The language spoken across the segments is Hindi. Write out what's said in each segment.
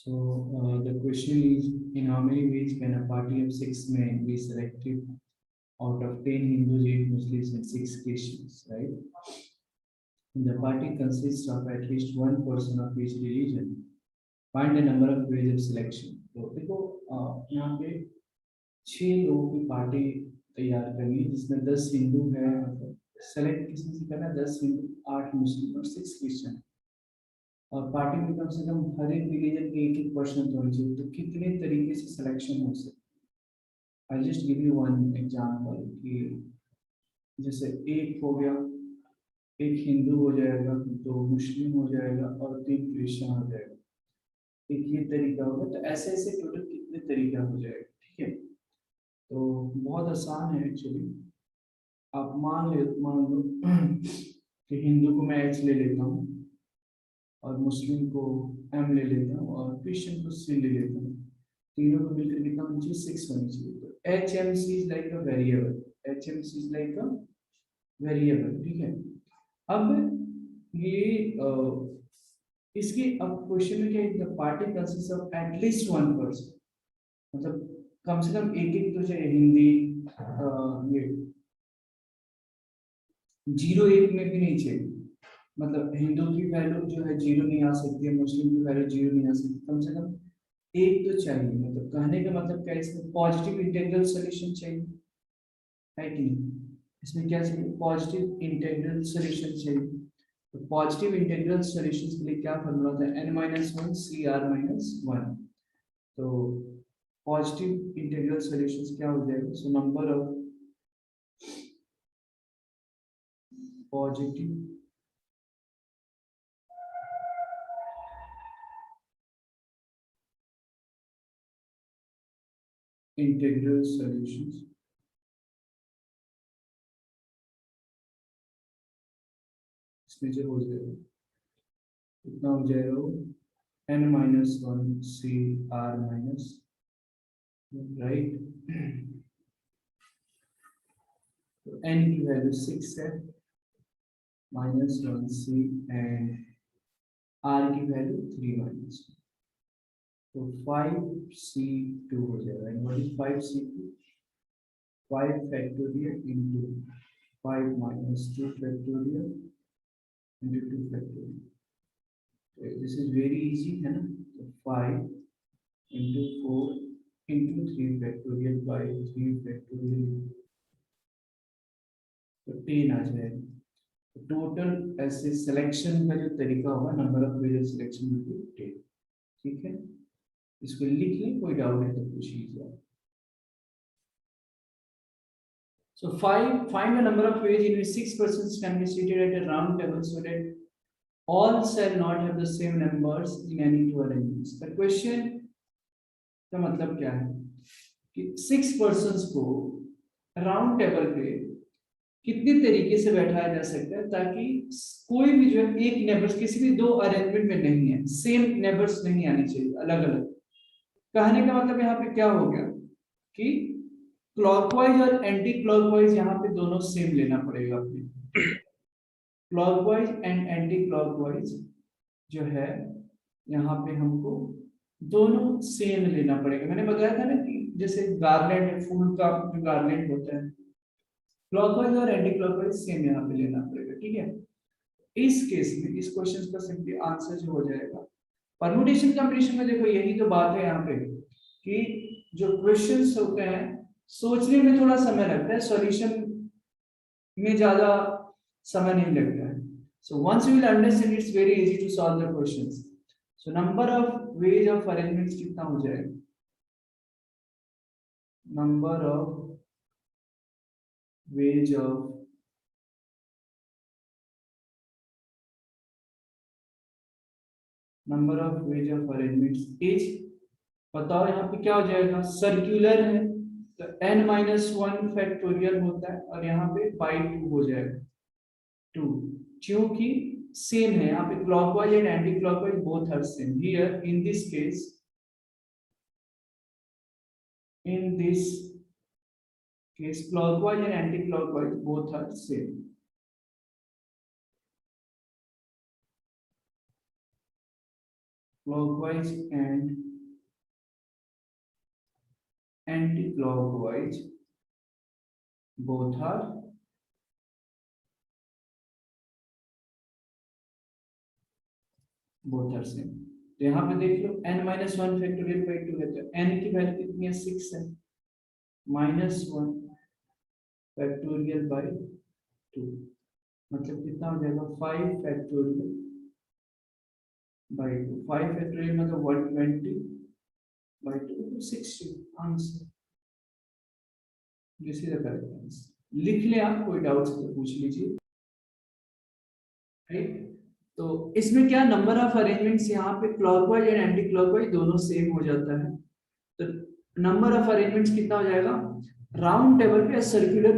The question is, in how many ways can a party of 6 men be selected out of 10 Hindus, 8 Muslims, and 6 Christians, right? The party consists of at least one person of each religion. Find the number of ways of selection. तो देखो यहाँ पे 6 लोगों की पार्टी तैयार करनी है जिसमें 10 हिंदू है, मतलब सेलेक्ट किसने से करना है, 10 हिंदू, 8 मुस्लिम और 6 क्रिश्चियन। और पार्टी में कम से कम हर एक रिलीजन के एक एक पर्सन होने चाहिए, तो कितने तरीके से सिलेक्शन हो सकता है। I just give you one example कि जैसे एक हो गया, एक हिंदू हो जाएगा, 2 मुस्लिम हो जाएगा और 3 क्रिश्चियन हो जाएगा, एक ये तरीका होगा। तो ऐसे ऐसे टोटल कितने तरीका हो जाएगा, ठीक है। तो बहुत आसान है एक्चुअली। आप मान लो कि हिंदू को मैं एच ले लेता हूँ और मुस्लिम को एम ले लेता हूँ और क्रिश्चियन को सी ले लेता हूँ। तीनों को मिलकर कितना होना चाहिए, 6 होनी चाहिए। तो H M C is like a variable, H M C is like a variable, ठीक है। अब ये इसकी अब क्वेश्चन में क्या है, the party consist of at least one person, मतलब कम से कम एक एक तो चाहिए। हिंदी ये 0 1 में भी नहीं चाहिए, मतलब हिंदू की वैल्यू जो है 0 नहीं आ सकती है, मुस्लिम की वैल्यू 0 नहीं आ सकती, कम से कम एक तो चाहिए। मतलब कहने का मतलब क्या है, इसमें पॉजिटिव इंटीग्रल सॉल्यूशन चाहिए, है कि नहीं। इसमें क्या चाहिए, पॉजिटिव इंटीग्रल सॉल्यूशन चाहिए। तो पॉजिटिव इंटीग्रल सॉल्यूशंस के लिए क्या फॉर्मूला होता है, n-1 CR-1। तो पॉजिटिव इंटीग्रल सॉल्यूशंस क्या हो जाएगा, सो number of positive integral solutions, इसमें जो हो जाएगा कितना हो जाएगा, n-1 CR-, राइट। तो n की वैल्यू 6 है, -1 C एंड r की वैल्यू 3 - तो 5C2 हो जाएगा। And what is 5C2, 5 factorial into 5 - 2 factorial into 2 factorial. This is very easy, है ना। तो 5 into 4 into 3 factorial by 3 factorial, तो 10 आ जाएगा। तो टोटल ऐसे सिलेक्शन का जो तरीका होगा, number of ways of selection will be 10, ठीक है। इसको लिख लें, कोई डाउट है तो पूछिए। So find the number of ways in which 6 persons can be seated at a round table so that all shall not have the same numbers in any two arrangements. The question का मतलब क्या है कि 6 persons को राउंड टेबल पे कितने तरीके से बैठाया जा सकता है ताकि कोई भी जो एक नेबर्स, किसी भी 2 अरेंजमेंट में नहीं है, सेम नेबर्स नहीं आनी चाहिए, अलग अलग। कहने का मतलब यहाँ पे क्या हो गया कि क्लॉकवाइज और एंटी क्लॉकवाइज यहाँ पे दोनों सेम लेना पड़ेगा अपने। क्लॉकवाइज एंड एंटी क्लॉकवाइज जो है यहाँ पे हमको दोनों सेम लेना पड़ेगा। मैंने बताया था ना कि जैसे गार्लैंड, फूल का जो गार्लैंड होता है, क्लॉकवाइज और एंटी क्लॉकवाइज सेम यहाँ पे लेना पड़ेगा, ठीक है। इस केस में इस क्वेश्चन का सिंपली आंसर जो हो जाएगा परम्यूटेशन कॉम्बिनेशन में, देखो यही तो बात है यहाँ पे कि जो क्वेश्चंस होते हैं सोचने में थोड़ा समय लगता है, सॉल्यूशन में ज्यादा समय नहीं लगता है। So once you will understand, it's very easy to solve the questions. So number of ways of arrangements कितना हो जाएगा, number of ways of arrangements is, बताओ यहाँ पे क्या हो जाएगा, सर्कुलर है तो n-1 फैक्टोरियल होता है और यहाँ पे बाई 2 हो जाएगा 2, क्योंकि सेम है यहाँ पे clockwise and anti clockwise both are same. Here in this case, clockwise and anti-clockwise both are same. clockwise and anti-clockwise both are same. तो यहाँ पे देख लो n minus one factorial by two है, तो n की वैल्यू कितनी है 6 है, minus one factorial by two मतलब कितना हो जाएगा 5 फैक्टोरियल बाई टू, 5 फैक्टोरियल मतलब 120 बाई टू तो 60 answer. This is the correct answer. लिख ले आप, कोई डाउट्स तो पूछ लीजिए। राइट, तो इसमें क्या नंबर ऑफ अरेंजमेंट्स यहाँ पे क्लॉकवाइज एंड एंटी क्लॉकवाइज दोनों सेम हो जाता है। तो नंबर ऑफ अरेंजमेंट्स कितना हो जाएगा, राउंड टेबल पे सर्कुलर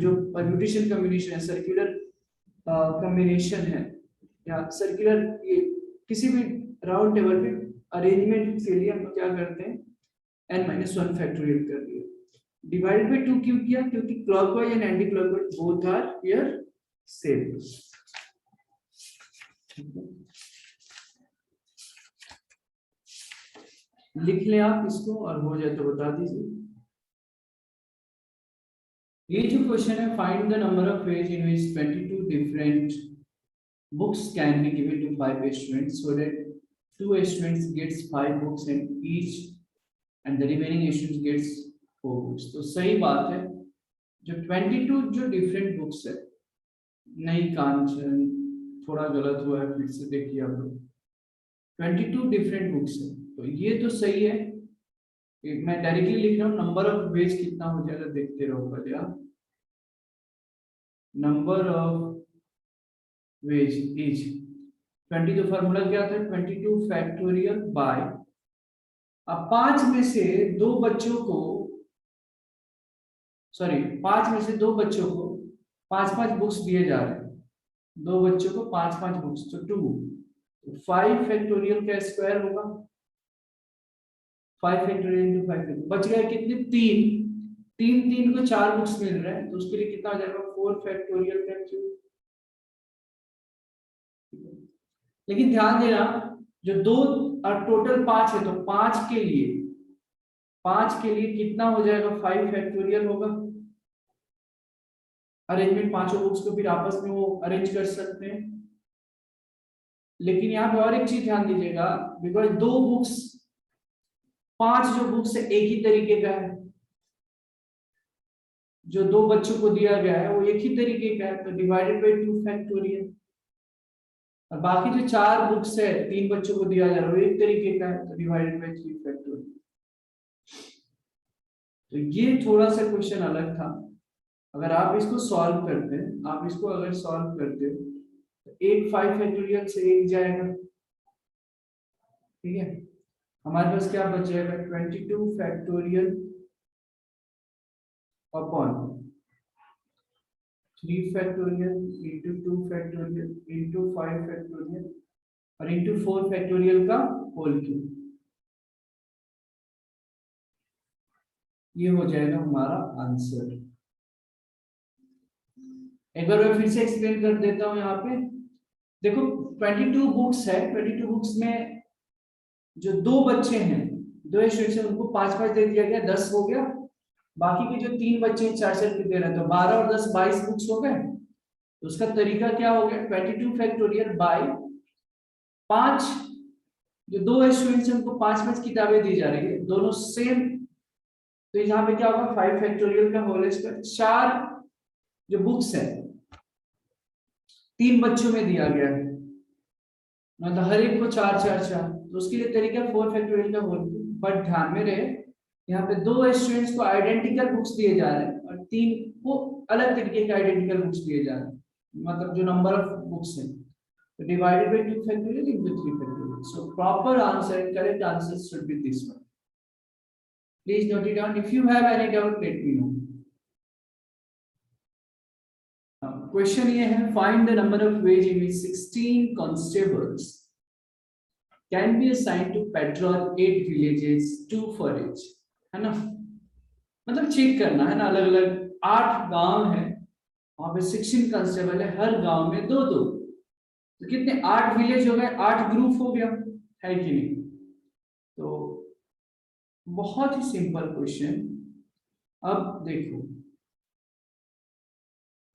जो परम्यूटेशन कॉम्बिनेशन है, सर्कुलर कॉम्बिनेशन है या सर्कुलर ये किसी भी राउंड टेबल पे अरेंजमेंट के लिए हम क्या करते हैं n-1 फैक्टोरियल कर दिया, डिवाइडेड बाय 2 क्यों किया, क्योंकि clockwise and anti clockwise both are here same. लिख लें आप इसको और हो जाए तो बता दीजिए। ये जो क्वेश्चन है, find the number of page in which 22 different books can be given to 5 students so that 2 students gets 5 books and each and the remaining students gets 4 books। तो सही बात है, जो 22 जो डिफरेंट बुक्स है, नहीं कांचन थोड़ा गलत हुआ है, फिर से देखिए आप लोग, 22 डिफरेंट बुक्स है तो ये तो सही है। मैं डायरेक्टली लिख रहा हूँ, नंबर ऑफ पेज कितना हो जाएगा देखते रहो पहले आप, number of veg is 22 formula क्या था 22 फैक्टोरियल बाय, अब 5 में से 2 बच्चों को, सॉरी 5 में से 2 बच्चों को 5-5 बुक्स दिए जा रहे हैं, 2 बच्चों को 5-5 बुक्स तो 2, 5 फैक्टोरियल का स्क्वायर होगा, 5 फैक्टोरियल इनटू 5 बच गए कितने 3 को 4 बुक्स मिल रहे हैं तो उसके लिए कितना आ जाएगा 4 फैक्टोरियल का क्यूब। लेकिन ध्यान देना जो 2 और टोटल 5 है तो 5 के लिए कितना हो जाएगा 5 फैक्टोरियल होगा। अरेंजमेंट पांचों बुक्स को फिर आपस में वो अरेंज कर सकते हैं। लेकिन यहाँ पे और एक चीज ध्यान दीजिएगा, बिकॉज 2 बुक्स 5 जो बुक्स है एक ही तरीके का है, जो 2 बच्चों को दिया गया है वो एक ही तरीके का है तो डिवाइडेड बाय 2 फैक्टोरियल, और बाकी जो 4 बुक्स है 3 बच्चों को दिया जा रहा है वो एक तरीके का है तो डिवाइडेड बाय 3 फैक्टोरियल। तो ये थोड़ा सा क्वेश्चन अलग था। अगर आप इसको सॉल्व करते हैं, आप इसको अगर सॉल्व करते हो तो एक 5 फैक्टोरियल से एक जाएगा, ठीक है, हमारे पास क्या बच जाएगा 22 factorial upon 3 factorial into 2 factorial into 5 factorial और इंटू 4 फैक्टोरियल का होल क्यूब। ये हो जाएगा हमारा आंसर। एक बार मैं फिर से एक्सप्लेन कर देता हूं। यहाँ पे देखो 22 बुक्स है, 22 बुक्स में जो 2 बच्चे हैं, 2 स्टूडेंट्स हैं, उनको 5-5 दे दिया गया, 10 हो गया। बाकी के जो 3 बच्चे 4-4 के दे रहे हैं तो 12 और 10 22 बुक्स हो गए। तो उसका तरीका क्या हो गया 22 फैक्टोरियल बाय 5, जो 2 स्टूडेंट्स हैं उनको 5-5 किताबें दी जा रही है, दोनों सेम, तो यहाँ पे क्या होगा 5 फैक्टोरियल का होल स्क्वायर। 4 जो बुक्स है 3 बच्चों में दिया गया है, मतलब हर एक को 4-4-4, तो उसके लिए तरीका 4 फैक्टोरियल का होल क्यूब। बट ध्यान में रहे यहाँ पे 2 स्टूडेंट्स को आइडेंटिकल बुक्स दिए जा रहे हैं और 3 को अलग तरीके के आइडेंटिकल बुक्स दिए जा रहे हैं, मतलब जो नंबर ऑफ बुक्स है तो divided by 2 factorial into 3 factorial. So proper answer, correct answer should be this one. Please note it down, if you have any doubt let me know. Question ये है, find the number of ways in which 16 constables can be assigned to patrol 8 villages, 2 for each, है ना, मतलब चेक करना है ना, अलग अलग 8 गांव है, वहां पे 16 कांस्टेबल है, हर गांव में 2-2, तो कितने 8 विलेज हो गए, 8 ग्रुप हो गया, है कि नहीं? तो बहुत ही सिंपल क्वेश्चन। अब देखो,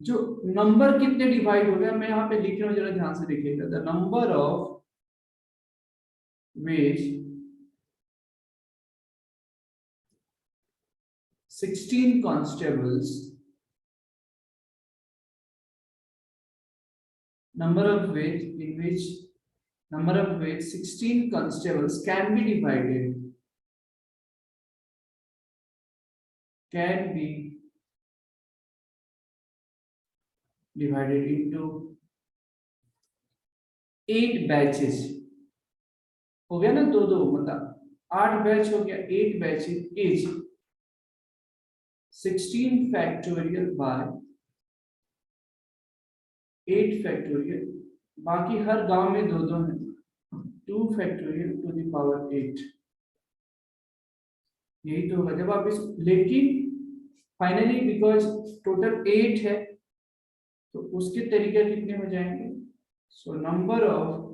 जो नंबर कितने डिवाइड हो गया, मैं यहाँ पे लिख रहा हूँ, जरा ध्यान से देखिएगा। The number of veg 16 constables, number of ways in which number of ways 16 constables can be divided into 8 batches। हो गया ना, दो दो मतलब 8 बैच हो गया, 8 batches is 16 factorial by 8 factorial, बाकी हर गांव में दो दो है, 2 फैक्टोरियल टू द पावर 8। यही तो होगा जब आप इस, लेकिन फाइनली बिकॉज टोटल 8 है तो उसके तरीके कितने हो जाएंगे? सो number of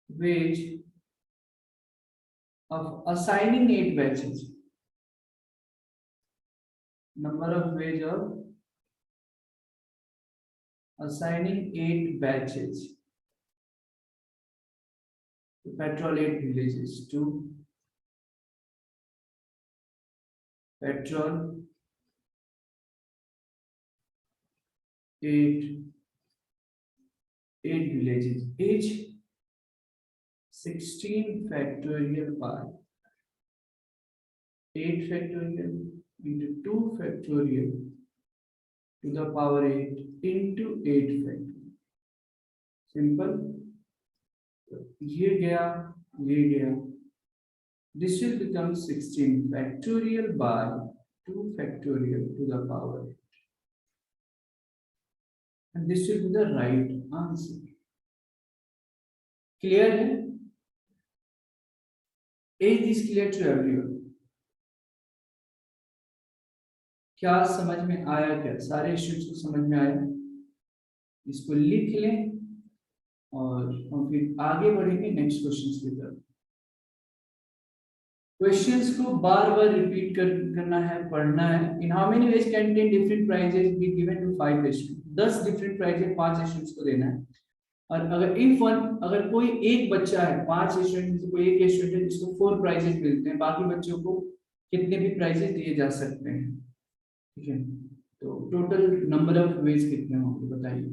veg of assigning 8 batches, number of ways of assigning 8 batches to patrol 8 villages, to patrol 8 villages, each 16 factorial by 8 factorial into 2 factorial to the power 8 into 8 factorial। Simple, ये गया, ये गया, this will become 16 factorial by 2 factorial to the power 8, and this will be the right answer। clear है? Is this clear to everyone? क्या समझ में आया? क्या सारे स्टूडेंट्स को समझ में आया? इसको लिख लें और हम फिर आगे बढ़ेंगे नेक्स्ट क्वेश्चंस की तरफ। क्वेश्चंस को बार बार रिपीट करना है, पढ़ना है। In how many ways can 10 different prizes be given to 5 students? 10 different prizes 5 students को देना है। और अगर इफ वन, अगर कोई एक बच्चा है, 5 स्टूडेंट में से कोई एक स्टूडेंट है जिसको 4 प्राइजेस मिलते हैं, बाकी बच्चों को कितने भी प्राइजेस दिए जा सकते हैं? ठीक है, तो टोटल नंबर ऑफ वेज कितने होंगे बताइए।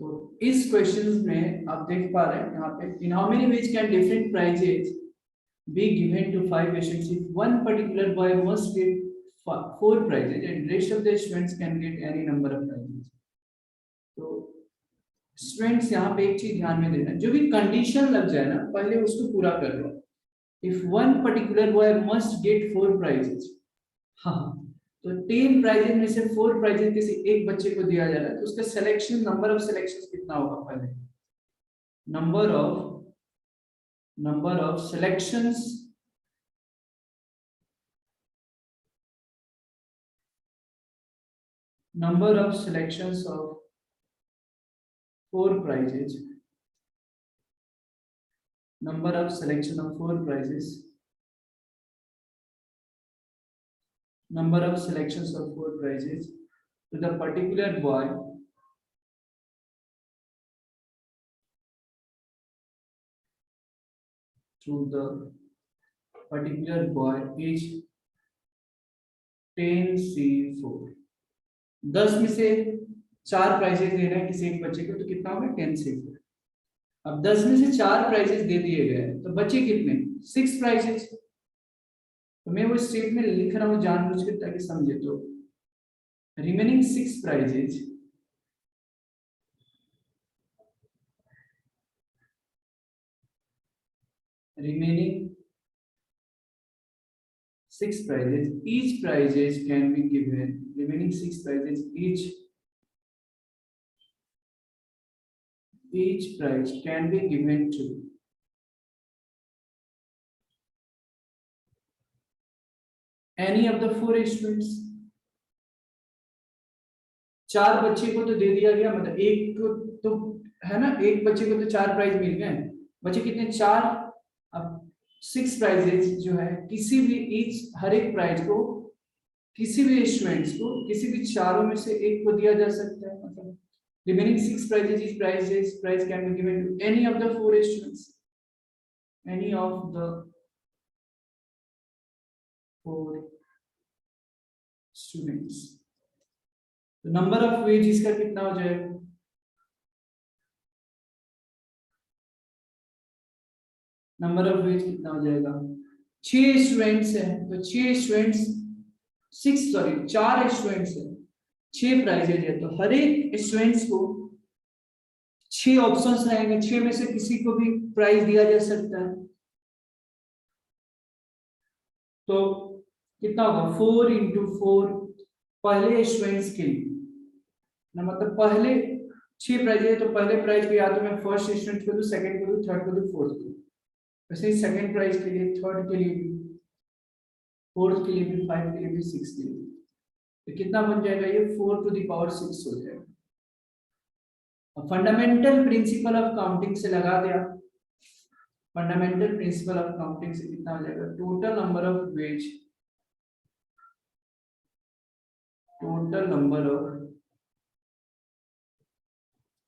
तो इस क्वेश्चन में आप देख पा रहे हैं यहाँ पे, in how many ways can different prizes be given to 5 students if one particular boy must get 4 prizes and rest of the students can get any number of prizes। तो स्टूडेंट्स यहाँ पे एक चीज ध्यान में देना, जो भी कंडीशन लग जाए ना पहले उसको पूरा कर लो। If one particular boy must get 4 prizes, हाँ, तो 10 प्राइजेस में से 4 प्राइजेस किसी एक बच्चे को दिया जा रहा है, तो उसका सिलेक्शन, नंबर ऑफ सिलेक्शन कितना होगा? पहले number of selections, number of selections of 4 prizes, number of selection of 4 prizes, number of selections of 4 prizes to the particular boy is 10C4। 10 में से 4 प्राइजेस दे रहे हैं किसी एक बच्चे को, तो कितना होगा? 10C4। अब 10 में से 4 प्राइजेस दे दिए गए तो बच्चे कितने? 6 प्राइजेस। तो मैं वो स्टेटमेंट लिख रहा हूं जानबूझ के ताकि समझे। तो remaining 6 prices, remaining 6 prizes, each prizes can be given, remaining 6 prizes, each prize can be given to any of the 4 students, 4 बच्चे को तो दे दिया गया, मतलब एक को तो है ना, एक बच्चे को तो 4 प्राइज मिल गए, बच्चे कितने 4। अब 6 प्राइजेस जो है किसी भी ईच हर एक प्राइज को किसी भी स्टूडेंट्स को किसी भी चारों में से एक को दिया जा सकता है, मतलब remaining 6 prizes each prize can be given to any of the 4 students, any of the 4 students। तो नंबर ऑफ वेज इसका कितना हो जाएगा, नंबर ऑफ वेज कितना हो जाएगा, 6 स्टूडेंट्स है तो 6 स्टूडेंट्स 4 स्टूडेंट्स है, 6 प्राइजेज है तो हर एक स्टूडेंट्स को 6 ऑप्शंस रहेंगे, 6 में से किसी को भी प्राइज दिया जा सकता है। तो कितना होगा 4 into 4 पहले स्टूडेंट्स के लिए ना, मतलब पहले 6 प्राइज है तो पहले प्राइज को या तो मैं फर्स्ट स्टूडेंट को दूं, सेकंड को दूं, थर्ड को दूं, फोर्थ को, वैसे ही सेकंड प्राइज के लिए, थर्ड के लिए भी, फोर्थ के लिए भी, 5 के लिए भी, 6 के लिए, तो कितना बन जाएगा ये 4 to the power 6 हो जाएगा। फंडामेंटल प्रिंसिपल ऑफ काउंटिंग से लगा दिया, फंडामेंटल प्रिंसिपल ऑफ काउंटिंग से कितना हो जाएगा, total number of veg, total number of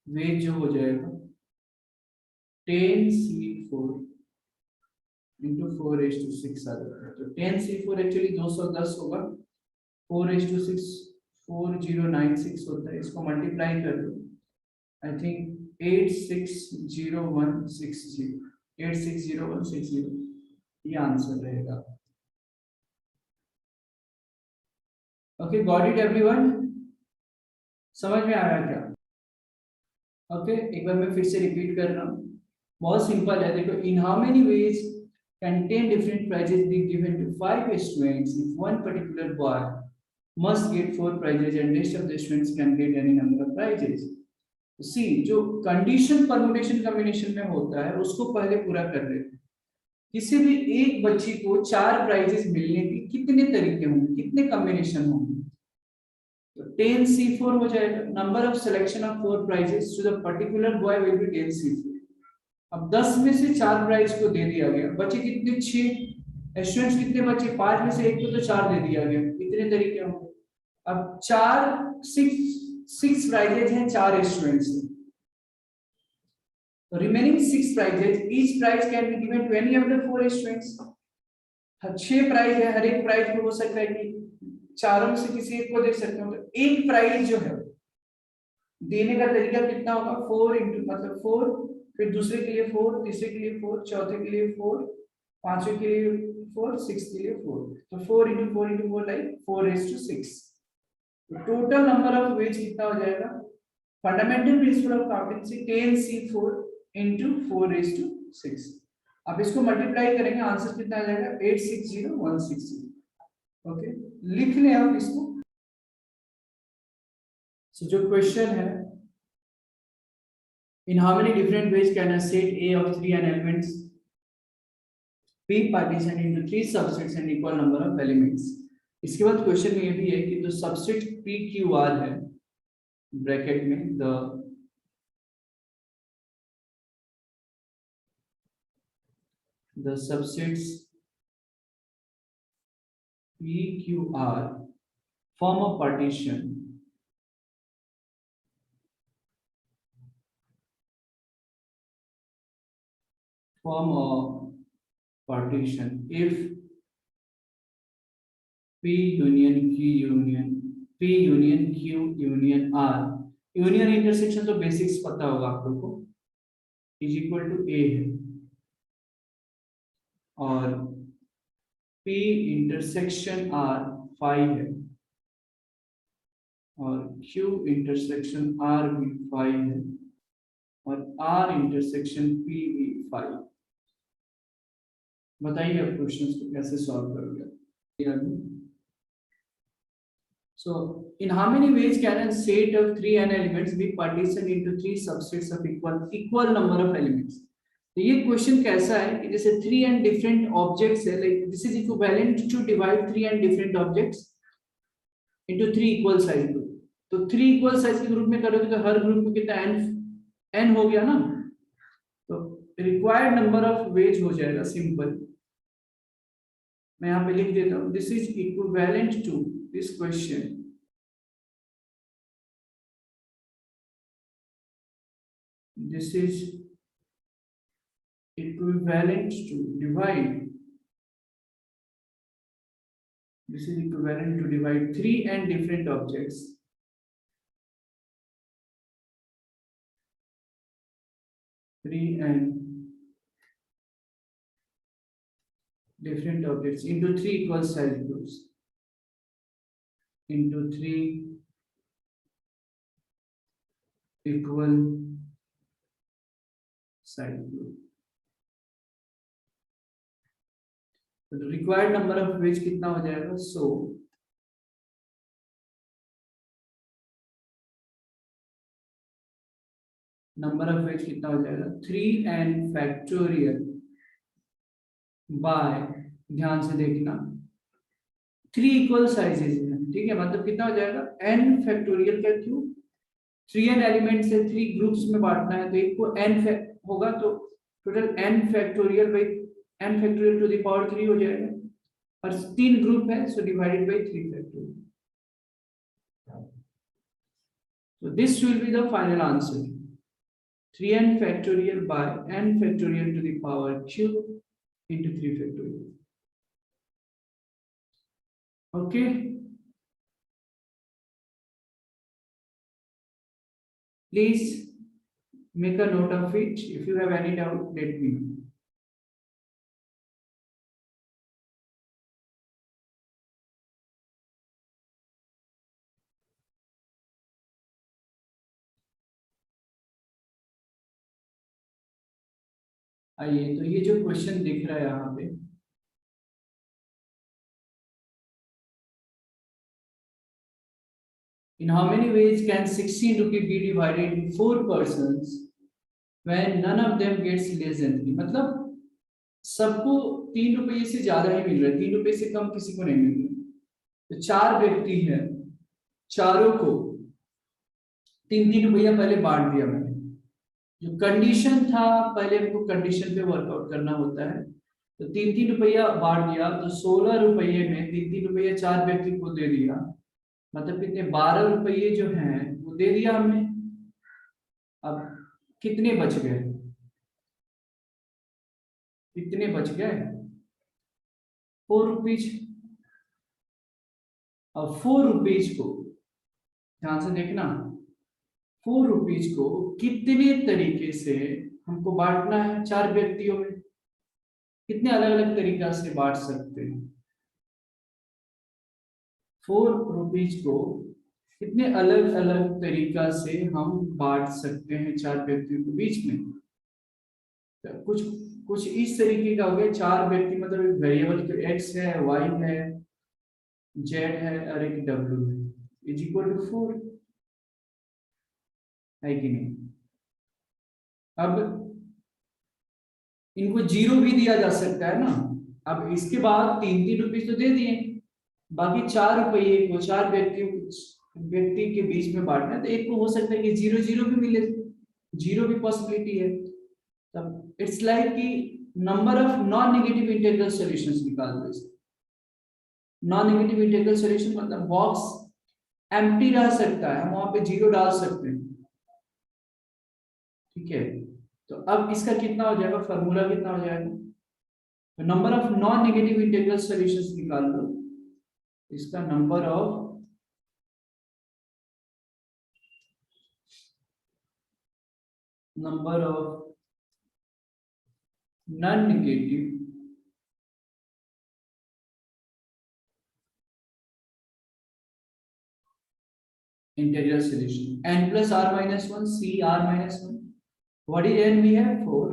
veg जो हो जाएगा 10c4 into 4:6 आ जाएगा। तो 10c4 एक्चुअली 210 होगा, 4:6 4096 होता है, इसको मल्टीप्लाई कर दो, आई थिंक 860160, 860160 ये आंसर रहेगा। ओके, गॉट इट एवरीवन, समझ में आ रहा है क्या? ओके, एक बार मैं फिर से रिपीट कर रहा हूँ, बहुत सिंपल है, देखो, इन how many veg can 10 different prizes be given to 5 students if one particular boy must get 4 prizes and rest of the students can get any number of prizes। सी जो कंडीशन परमुटेशन कॉम्बिनेशन में होता है उसको पहले पूरा कर लेते हैं। किसी भी एक बच्ची को 4 प्राइजेस मिलने के कितने तरीके होंगे, कितने कॉम्बिनेशन होंगे, तो 10c4 हो जाएगा, number of selection of 4 prizes to the particular boy will be 10c4। अब 10 में से 4 प्राइज को दे दिया गया, बचे कितने 6 स्टूडेंट्स, कितने बचे 5 में से एक को तो 4 दे दिया गया, कितने तरीके होंगे, अब 6 प्राइजेज हैं 4 स्टूडेंट्स, तो remaining 6 prizes each prize can be given to any of the 4 students. 6 prize है, हर एक प्राइज को हो सकता है कि चारों में से किसी एक को दे सकते हो, तो एक प्राइज जो है देने का तरीका कितना होगा, 4 into मतलब 4, फिर दूसरे के लिए 4, तीसरे के लिए 4, चौथे के लिए 4, पांचवें के लिए 4, 6 के लिए 4, तो 4 into 4 into 4 like 4:6। Total number of veg कितना हो जाएगा, फंडामेंटल प्रिंसिपल ऑफ काउंटिंग से 10c4 into 4:6। अब इसको मल्टीप्लाई करेंगे, आंसर कितना आ जाएगा 860160। ओके, लिख लें आप इसको। So जो क्वेश्चन है, in how many different ways can a set A of 3 n elements be partitioned into 3 subsets and equal number of elements। इसके बाद क्वेश्चन में ये भी है कि जो सबसेट PQR है ब्रैकेट में the subsets PQR form a partition if P union Q union R, union intersection तो बेसिक्स पता होगा आप लोग को, इज इक्वल टू A है, और P इंटरसेक्शन R 5 है, और Q इंटरसेक्शन R भी 5 है, और R इंटरसेक्शन P भी 5। बताइए आप क्वेश्चंस को कैसे सॉल्व करोगे। So, in how many ways can a set of 3 n elements be partitioned into 3 subsets of equal number of elements? तो ये क्वेश्चन कैसा है कि जैसे 3 n different objects है, like this is equivalent to divide 3 n different objects into 3 equal size groups। तो 3 इक्वल साइज के ग्रुप में करोगे तो हर ग्रुप में कितना n हो गया ना, तो रिक्वायर्ड नंबर ऑफ वेज हो जाएगा सिंपल। मैं यहाँ पे लिख देता हूँ, this is equivalent to this question, this is equivalent to divide, this is equivalent to divide 3 and different objects, 3 and different objects into 3 equal size groups, into 3 equal size group। तो रिक्वायर्ड नंबर ऑफ वेज कितना हो जाएगा, 100। नंबर ऑफ वेज कितना हो जाएगा, 3n फैक्टोरियल बाय, ध्यान से देखना 3 इक्वल साइजेस में, ठीक है, मतलब कितना हो जाएगा n फैक्टोरियल का क्यूब, 3n एलिमेंट से 3 ग्रुप्स में बांटना है तो एक को n होगा तो total n factorial by n factorial two the power 3 हो जाएगा, और 3 ग्रुप है so divided by 3 factorial. So this will be the final answer, 3n factorial by n factorial to the power cube into 3 factorial। Okay, please make a note of it, if you have any doubt let me know। आइए, तो ये जो क्वेश्चन दिख रहा है यहाँ पे, in how many ways can 16 rupee be divided in 4 persons when none of them gets less than 3, मतलब सबको 3 रुपये से ज्यादा ही मिल रहा है, 3 रुपये से कम किसी को नहीं मिल रहा। तो 4 व्यक्ति हैं, चारों को 3-3 रुपया पहले बांट दिया मैंने, जो कंडीशन था पहले हमको कंडीशन पे वर्कआउट करना होता है, तो 3-3 रुपया बांट दिया, तो 16 रुपये में 3-3 रुपया 4 व्यक्ति को दे दिया, मतलब कितने 12 रुपये जो हैं वो दे दिया हमने। अब कितने बच गए, कितने बच गए, 4 रुपीज। अब 4 रुपीज को ध्यान से देखना, 4 रुपीज को कितने तरीके से हमको बांटना है 4 व्यक्तियों में, कितने अलग अलग तरीका से बांट सकते हैं, 4 रुपीज को कितने अलग अलग तरीका से हम बांट सकते हैं 4 व्यक्तियों के बीच में। तो कुछ इस तरीके का हो गया, 4 व्यक्ति मतलब एक वेरिएबल तो x है, y है, z है और एक w है, इज इक्वल टू 4 है कि नहीं। अब इनको 0 भी दिया जा सकता है ना। अब इसके बाद 3-3 रुपीज तो दे दिए, बाकी 4 रुपये को 4 व्यक्ति के बीच में बांटना है, तो एक को हो सकता है कि 0-0 भी मिले, 0 भी पॉसिबिलिटी है। तब इट्स लाइक कि number of non negative integral solutions निकाल दो। नॉन नेगेटिव इंटीग्रल सॉल्यूशन मतलब बॉक्स एम्प्टी रह सकता है, हम वहां पे 0 डाल सकते हैं, ठीक है। तो अब इसका कितना हो जाएगा, फॉर्मूला कितना हो जाएगा, तो number of non negative integral solutions निकाल लो, इसका number of non negative integral solution, n plus r minus 1 c r minus 1, what is n, we have 4,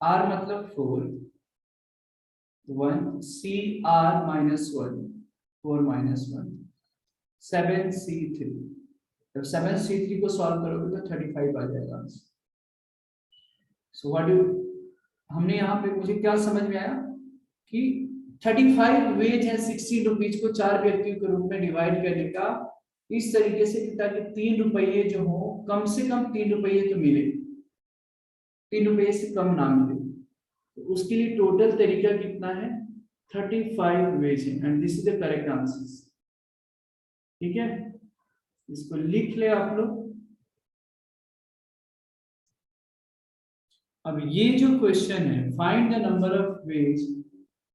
r मतलब 4, 1 c r minus 1 4 minus 1 7 c3, जब 7 c3 को सॉल्व करोगे तो 35 आ जाएगा। सो व्हाट डू, हमने यहाँ पे मुझे क्या समझ में आया कि 35 वेज है 16 रुपीज को 4 व्यक्तियों के रूप में डिवाइड करने का, इस तरीके से कि ताकि 3 रुपये जो हो, कम से कम 3 रुपये तो मिले, 3 रुपये से कम ना मिले। तो उसके लिए टोटल तरीका कितना है, 35 वेज है, and this is the correct answer. ठीक है, इसको लिख ले आप लोग। अब ये जो क्वेश्चन है, find the number of ways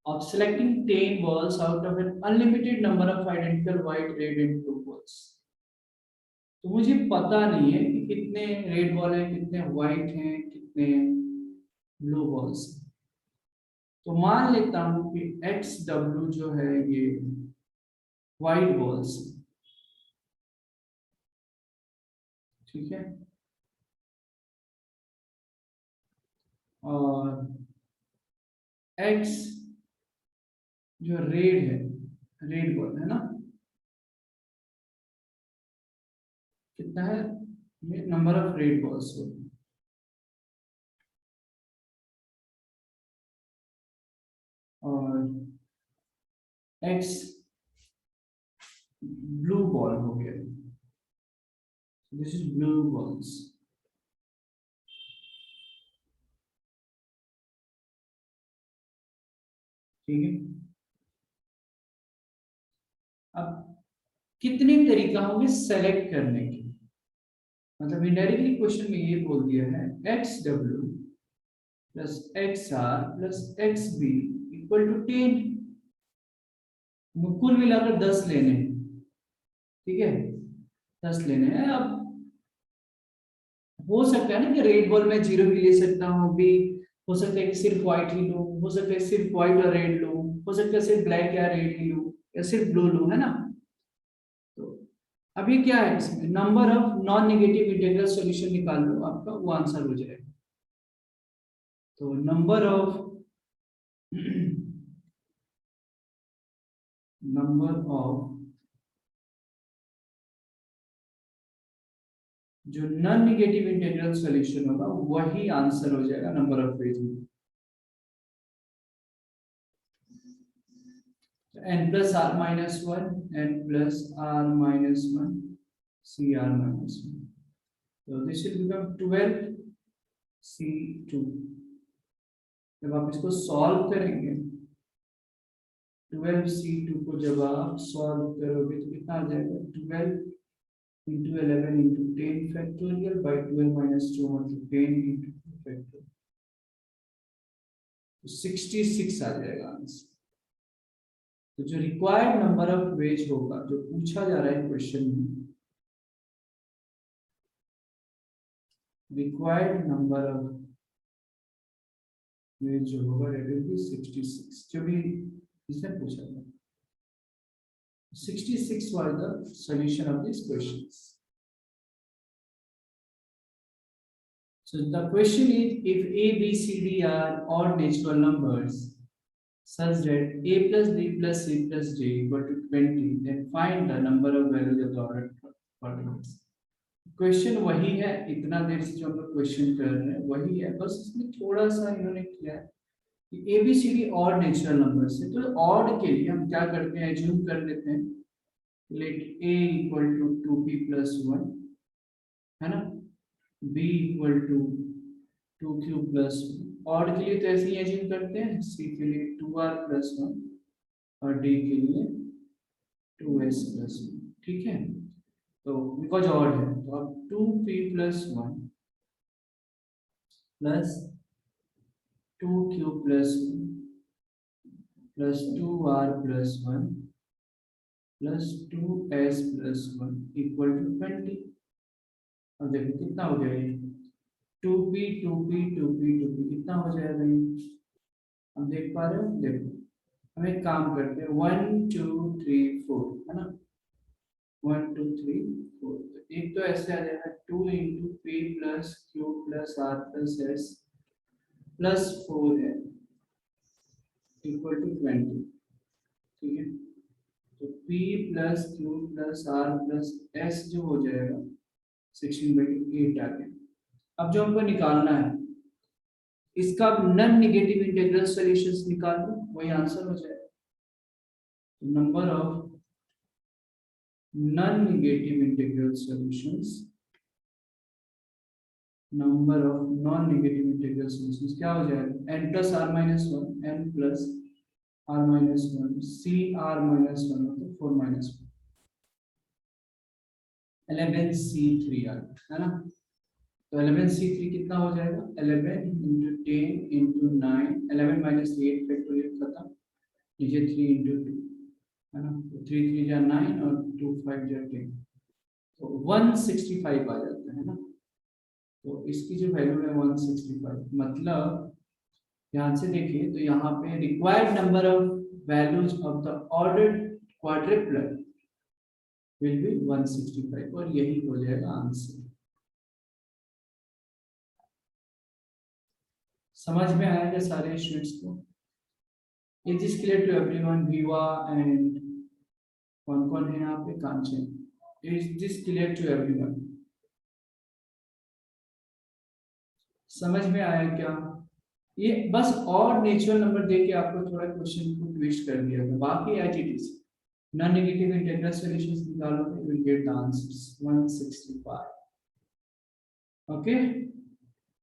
of selecting 10 balls out of an unlimited number of identical white, red and blue balls। तो मुझे पता नहीं है कि कितने रेड बॉल है, कितने व्हाइट हैं, कितने ब्लू बॉल्स। तो मान लेता हूं कि एक्स डब्ल्यू जो है ये व्हाइट बॉल्स, ठीक है, और एक्स जो रेड है, रेड बॉल है ना, कितना है, ये नंबर ऑफ रेड बॉल्स हो, और एक्स ब्लू बॉल हो गया, दिस इज ब्लू बॉल्स। ठीक है, अब कितने तरीका होंगे सेलेक्ट करने के, मतलब इनडायरेक्टली क्वेश्चन में ये बोल दिया है एक्स डब्ल्यू plus x r plus x b equal to 10, कुल मिलाकर 10 लेने हैं। ठीक है, 10 लेने हैं। अब हो सकता है ना कि रेड बॉल में 0 भी ले सकता हूँ, बी हो सकता है कि सिर्फ व्हाइट ही लूं, हो सकता है सिर्फ व्हाइट और रेड लूं, हो सकता है सिर्फ ब्लैक या रेड ही लूं, या सिर्फ ब्लू लूं, है ना। तो अभी क्या है, इसमें number of non negative integral solution निकाल लो, आपका वो आंसर हो जाएगा। तो नंबर ऑफ नंबर ऑफ जो नॉन नेगेटिव इंटीग्रल सॉल्यूशन होगा वही आंसर हो जाएगा नंबर ऑफ वेज में। n plus r minus 1, n plus r minus 1, cr minus 1, so this will become 12 c2। जब आप इसको सॉल्व करेंगे, 12 c2 को जब आप सॉल्व करोगे तो कितना आ जाएगा, 12 into 11 into 10 factorial by 12 minus 2 मतलब 10 into 2 factorial, तो 66 आ जाएगा आंसर। तो जो रिक्वायर्ड नंबर ऑफ वेज होगा, जो पूछा जा रहा है क्वेश्चन में, रिक्वायर्ड नंबर ऑफ वेज जो होगा डेट विल बी 66, जो भी इसने पूछा था। 66 was the solution of these questions. So the question is, if a, b, c, d are odd natural numbers such that a plus b plus c plus d equal to 20, then find the number of values of the ordered quaternions. Question वही है, इतना देर से जो हम लोग क्वेश्चन कर रहे हैं वही है, बस इसमें थोड़ा सा इन्होंने किया है कि a b c d odd natural numbers है। तो ऑड के लिए हम क्या करते हैं, एज्यूम कर लेते हैं let a equal to 2p plus 1, है ना, b equal to 2q plus 1। Odd के लिए तो ऐसे ही एज्यूम करते हैं, c के लिए 2r प्लस 1 और d के लिए 2s प्लस 1। ठीक है, तो बिकॉज ऑड है तो अब 2p plus 1 plus 2q plus 1 plus 2r plus 1 plus 2s plus 1 equal to 20। अब देखो कितना हो गया ये, 2p 2p 2p 2p कितना हो जाएगा ये, हम देख पा रहे हो। देखो हम एक काम करते हैं, 1 2 3 4, है ना, 1 2 3 4। तो एक तो ऐसे आ जाएगा 2 into p plus q plus r plus s plus 4 है इक्वल टू 20। ठीक है, तो P plus q plus r plus s जो हो जाएगा 16/8 आ गया। अब जो हमको निकालना है इसका नॉन नेगेटिव इंटीग्रल सॉल्यूशंस निकाल लो, वही आंसर हो जाएगा। Number of non-negative integral solutions, number of non-negative integral solutions क्या हो जाएगा n plus r minus 1 n plus r minus 1 c r minus 1 मतलब 4 minus 1 11c3 है ना। तो 11c3 कितना हो जाएगा 11 into 10 into 9 11 minus 8 फैक्टोरियल खत्म नीचे 3 into 2 है ना। तो 3 3 जा 9 और 2 5 जा 10 तो 165 आ जाता है ना। तो इसकी जो वैल्यू है 165 मतलब ध्यान से देखिए तो यहाँ पे required number of values of the ordered quadruplet will be 165 और यही हो जाएगा आंसर। समझ में आया क्या सारे स्टूडेंट्स को? Is this clear to everyone? विवा एंड कौन कौन है यहाँ पे? Kanchan. Is this clear to everyone? समझ में आया क्या? ये बस और नेचुरल नंबर दे के आपको थोड़ा क्वेश्चन को ट्विस्ट कर दिया था, बाकी as it is non negative integral solutions निकालोगे, you will get the answers 165. Okay